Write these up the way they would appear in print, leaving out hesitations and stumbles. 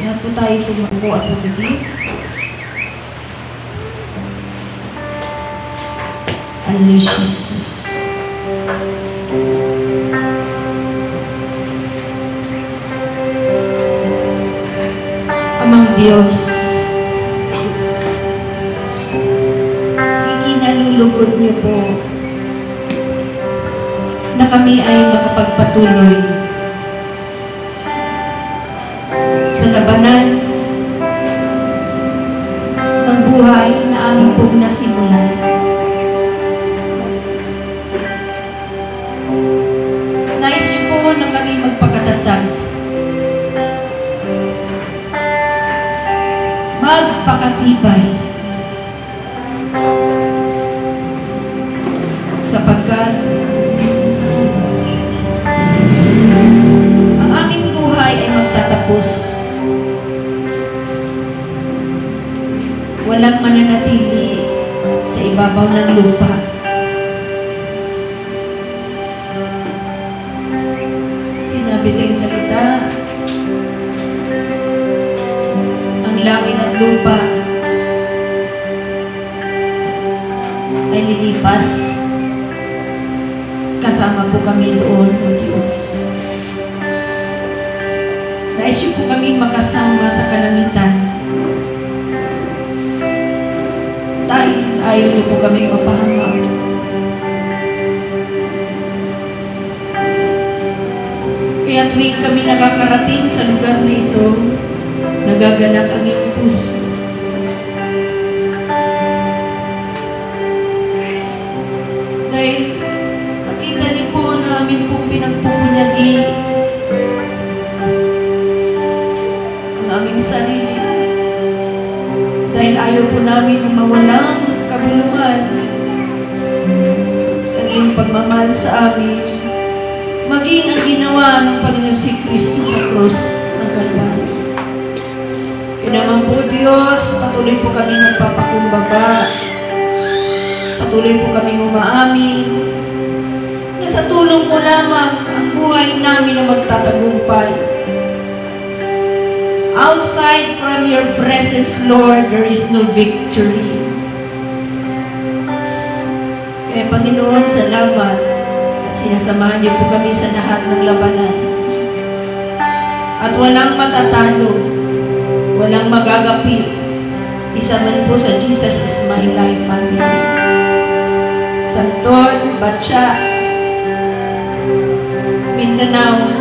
Lahat po tayo tumakbo at pumigil. Hallelujah, Jesus. Amang Diyos, ikinalulugod niyo po na kami ay makapagpatuloy sa labanan ng buhay na aming pong nasimulan. Nais niyo po na kami magpakatatag, magpakatibay, sapagkat ang aming buhay ay magtatapos. Walang mananatili sa ibabaw ng lupa. Sinabi sa iyong salita, ang langit at lupa ay lilipas. Kasama po kami doon, O Diyos. Nais niyo po kami makasama sa kalangitan. Dahil ayaw niyo po kami mapahamak. Kaya tuwing kami nakakarating sa lugar na ito, nagagalak ang iyong puso. Dahil nakita niyo po na amin pong pinagpupunyagi ang aming sarili. Dahil ayaw po namin na mawalang kabuluhan ang iyong pagmamahal sa amin, maging ang ginawa ng Panginoon si Kristo sa krus ng Kalbaryo. Kaya naman po Diyos, patuloy po kami nagpapakumbaba, patuloy po kami umaamin na sa tulong mo lamang ang buhay namin na magtatagumpay. Outside from your presence, Lord, there is no victory. Kaya Panginoon, salamat at sinasamahan niyo po kami sa lahat ng labanan. At walang matatalo, walang magagapi. Isa man po sa Jesus is my life family. Santon, Batya, Mindanao,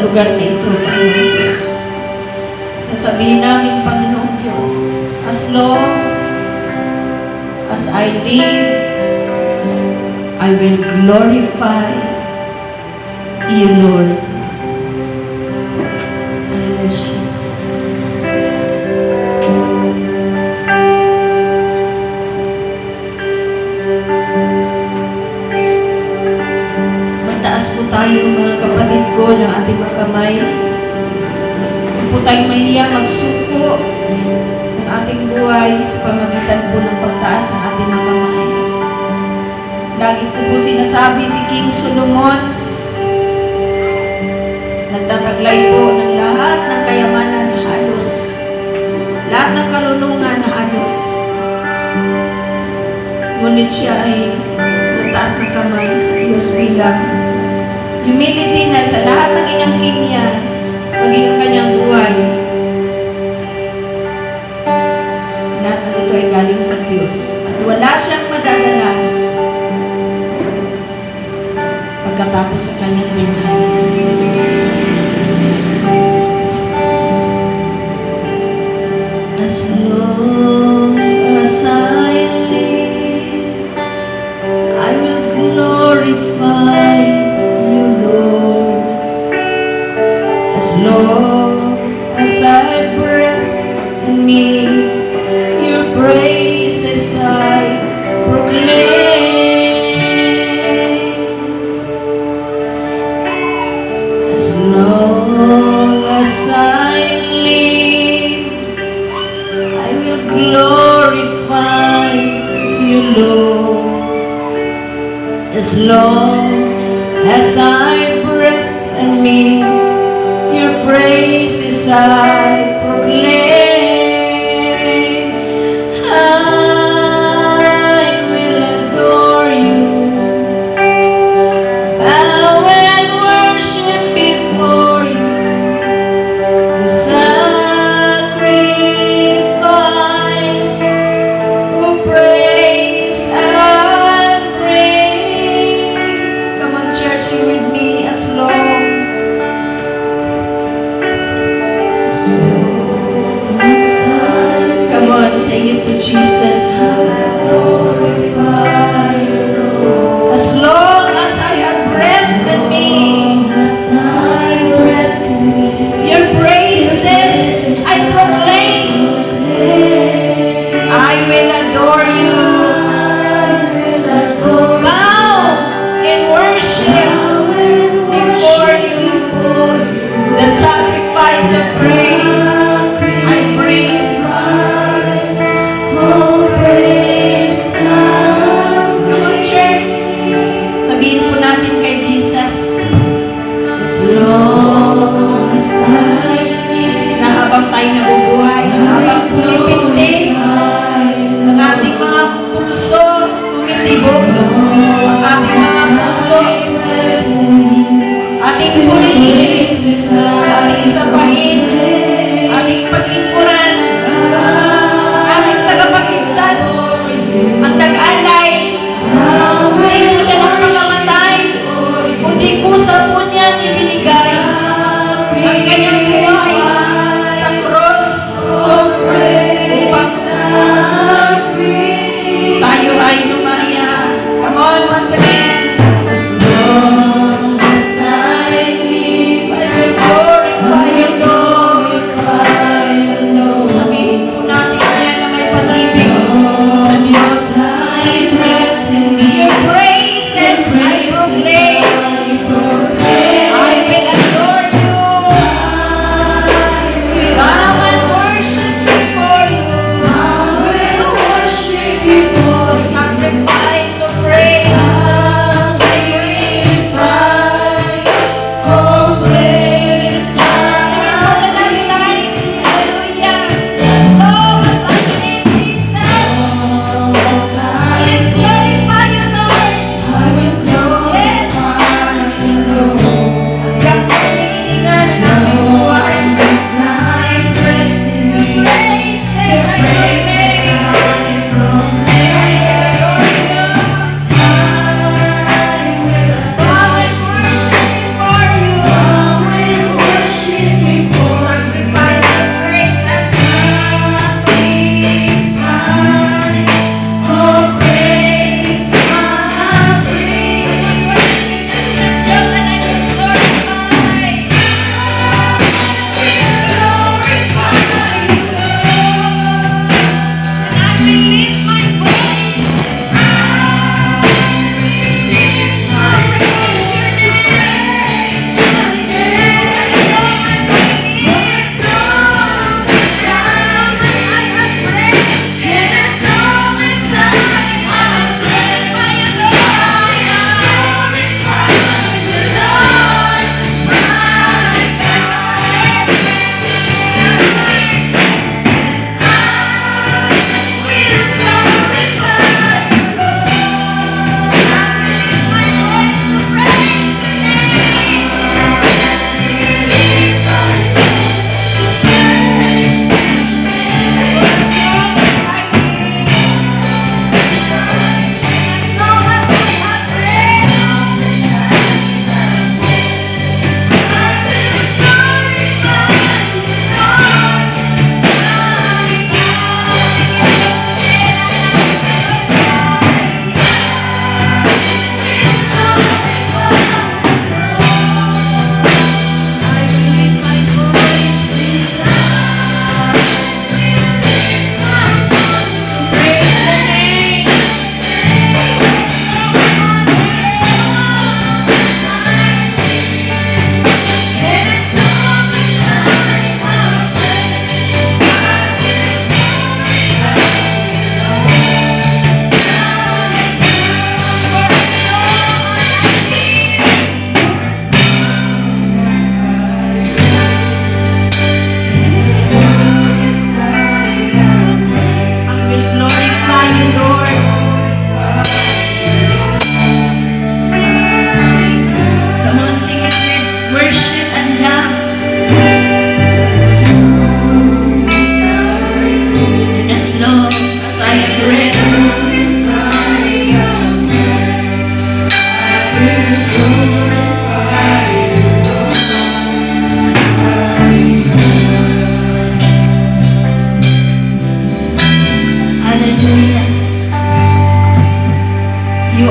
lugar na ito, Panginoon Diyos. Sasabihin namin, Panginoon Diyos, as long as I live, I will glorify you, Lord. Hallelujah, Jesus. Mataas po tayo, mga kapatid ko, ng ating mga kamay. Huwag po tayong mahiya magsuko ng ating buhay sa pamagitan po ng pagtaas ng ating mga kamay. Lagi ko po sinasabi si King Solomon, nagtataglay po ng lahat ng kayamanan na halos, lahat ng karunungan na halos. Ngunit siya ay nagtaas ng kamay sa Diyos bilang humility na sa lahat ng inyong kimya, maging ang kanyang buhay. Lahat ng ito ay galing sa Diyos. At wala siyang madadala pagkatapos sa kanyang buhay. As long as I live, I will glorify you, Lord. As long as I breathe in me, your praises I proclaim. As long as I live, I will glorify you, Lord. As long as I breathe in me, praises I proclaim. I will adore you, bow and worship before you. The sacrifice of praise and praise. Come on, church, sing with me as long.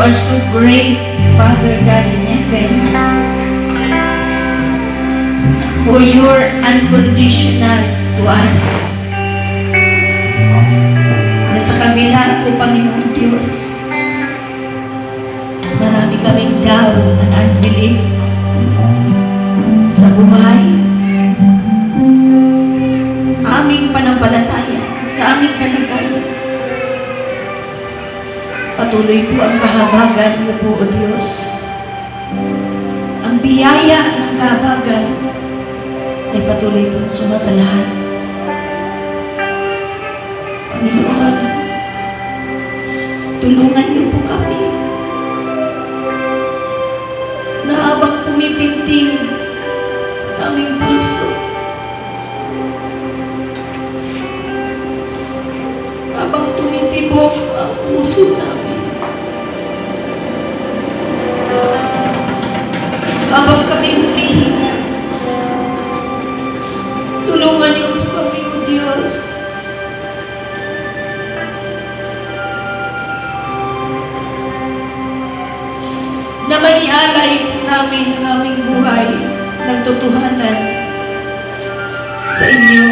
are so great, Father God in heaven, for your unconditional to us. Na sa kabila po, Panginoon Diyos, marami kaming doubt and unbelief sa buhay, sa aming panampalataya, sa aming kalagayan. Patuloy po ang kahabagan niyo po, O Diyos. Ang biyaya ng kahabagan ay patuloy po sumasalahan. Panginoon, tulungan niyo po kami na habang pumipintig ang aming puso, habang tumitibok ang puso namin, habang kami humihinga, tulungan niyo po kami, O Diyos. Na maialay po namin ang aming buhay ng totohanan sa inyo.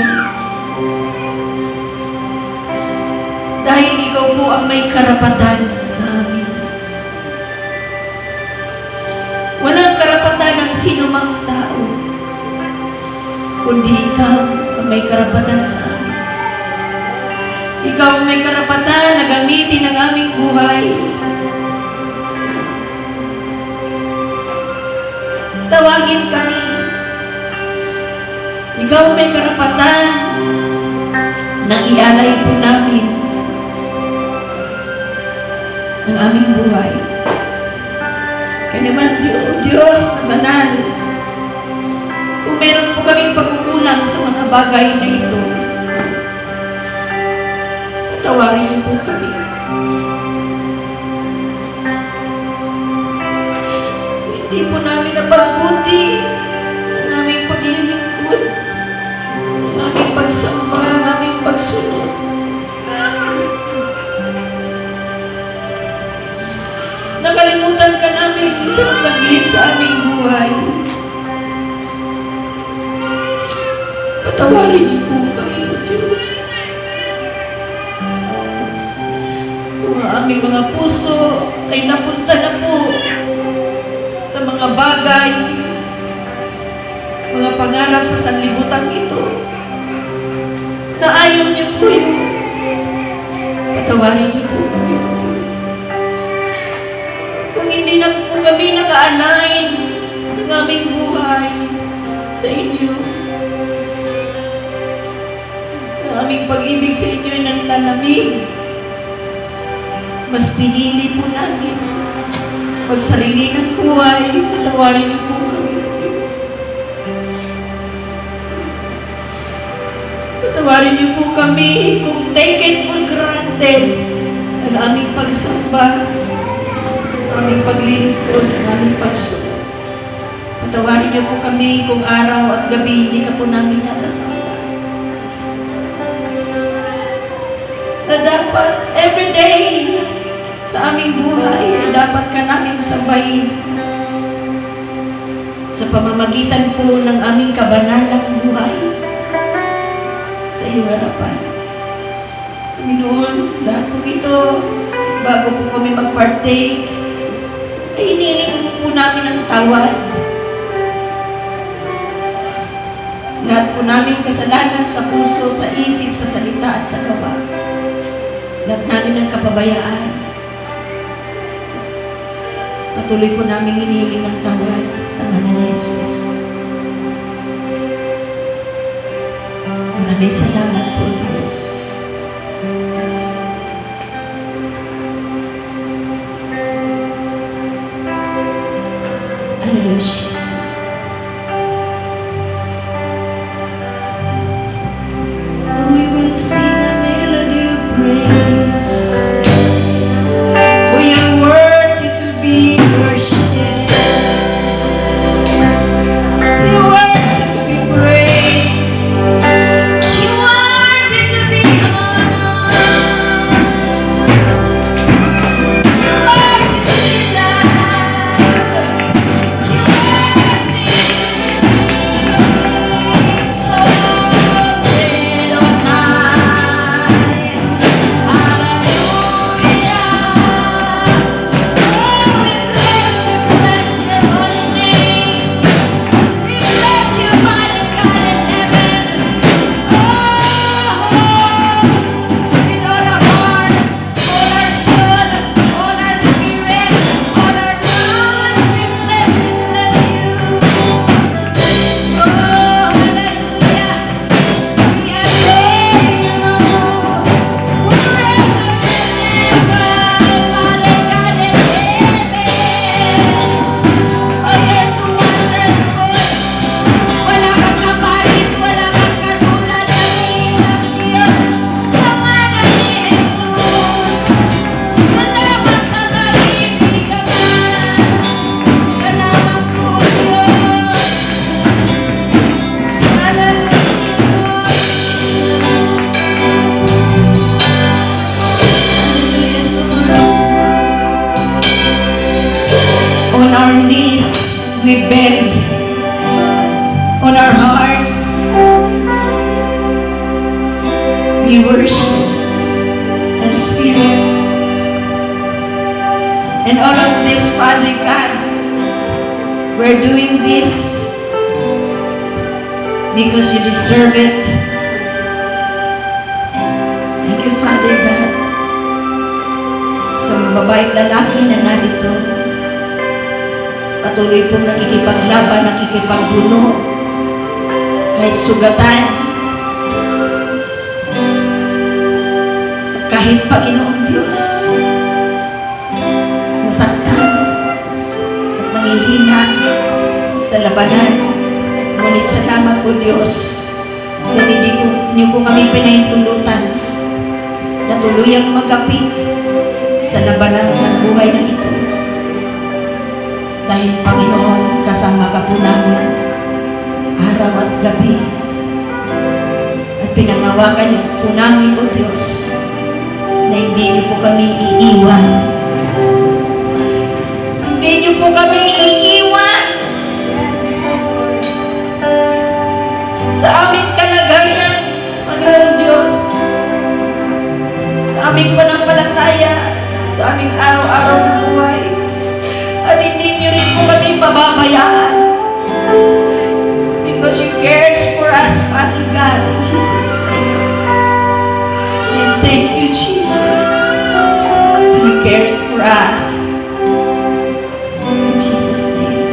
Dahil ikaw po ang may karapatan sa amin. Walang karapatan ng sino mang tao, kundi ikaw ang may karapatan sa amin. Ikaw ang may karapatan na gamitin ang aming buhay. Tawagin kami. Ikaw ang may karapatan na ialay po namin ang aming buhay. Kaya naman, Diyos na banal, kung meron po kaming pagkukulang sa mga bagay na ito, patawarin niyo po kami. Kung hindi po namin napagbuti ang aming paglilingkod, ang aming pagsamba, ang aming pagsunod, nakalimutan ka namin isang saglit sa aming buhay. Patawarin niyo po kami, O Diyos. Kung ang aming mga puso ay napunta na po sa mga bagay, mga pangarap sa sanlibutan ito, na ayaw niyo po yun, patawarin niyo po kami, O Diyos. Kung hindi na po kami naka-align ng aming buhay sa inyo, ang aming pag-ibig sa inyo ay nanlalamig, mas pinili po namin magsarili ng buhay, patawarin niyo po kami, O Diyos. Patawarin niyo po kami kung taken for granted ang aming pagsamba, aming paglilingkod, ang aming pagsunod. Patawarin niyo po kami kung araw at gabi hindi ka po namin nasasama. Na dapat everyday sa aming buhay ay dapat ka naming sambahin sa pamamagitan po ng aming kabanalang buhay sa iyong harapan. Panginoon, lahat po ito, bago po kami mag-partake, ay iniling po namin ang tawad. Lahat po namin kasalanan sa puso, sa isip, sa salita at sa gawa. Lahat namin ang kapabayaan. Patuloy po namin iniling ang tawad sa ngalan ni Jesus. Maraming salamat po, Diyos. Hallelujah, Jesus. We will sing a melody of praise, for you're worthy to be worshipped. You're worthy to be praised. You're worthy to be Father God, we're doing this because you deserve it. Thank you, Father God, sa mga babae at lalaki na narito. Patuloy pong nakikipaglaban, nakikipagbuno, kahit sugatan, kahit Panginoong Diyos, nasaktan at nangihina sa labanan. Ngunit salamat po Diyos, dahil niyo po kami pinahintulutan na tuluyang magkapit sa labanan ng buhay na ito. Dahil Panginoon, kasama ka po namin araw at gabi. At pinangawakan niyo po namin, O Diyos, na hindi niyo po kami iiwan. Hindi niyo po kami iiwan sa aming kalagayan, Panginoon Diyos, sa aming pananampalataya, sa aming araw-araw na buhay. At hindi niyo rin po kami pababayaan, because you cares for us, Father God, in Jesus' name. And thank you, Jesus. You cares for us. In Jesus' name.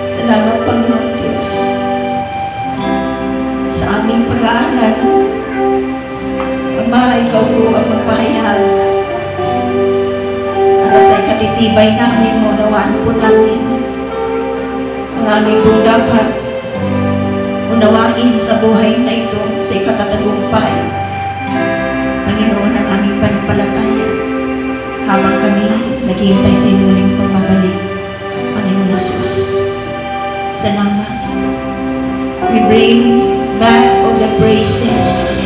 Salamat, Panginoon Diyos. Sa aming pag-aaral, Ama, ikaw po ang magpahayag. Para sa ikatitibay namin, maunawaan po namin ang aming pong dapat unawain sa buhay na ito sa ikatatagumpay. Panginoon, ang aming panampalataya habang kami naghihintay sa iyong muling pagbabalik. Panginoon Jesus, salamat. We bring back all the praises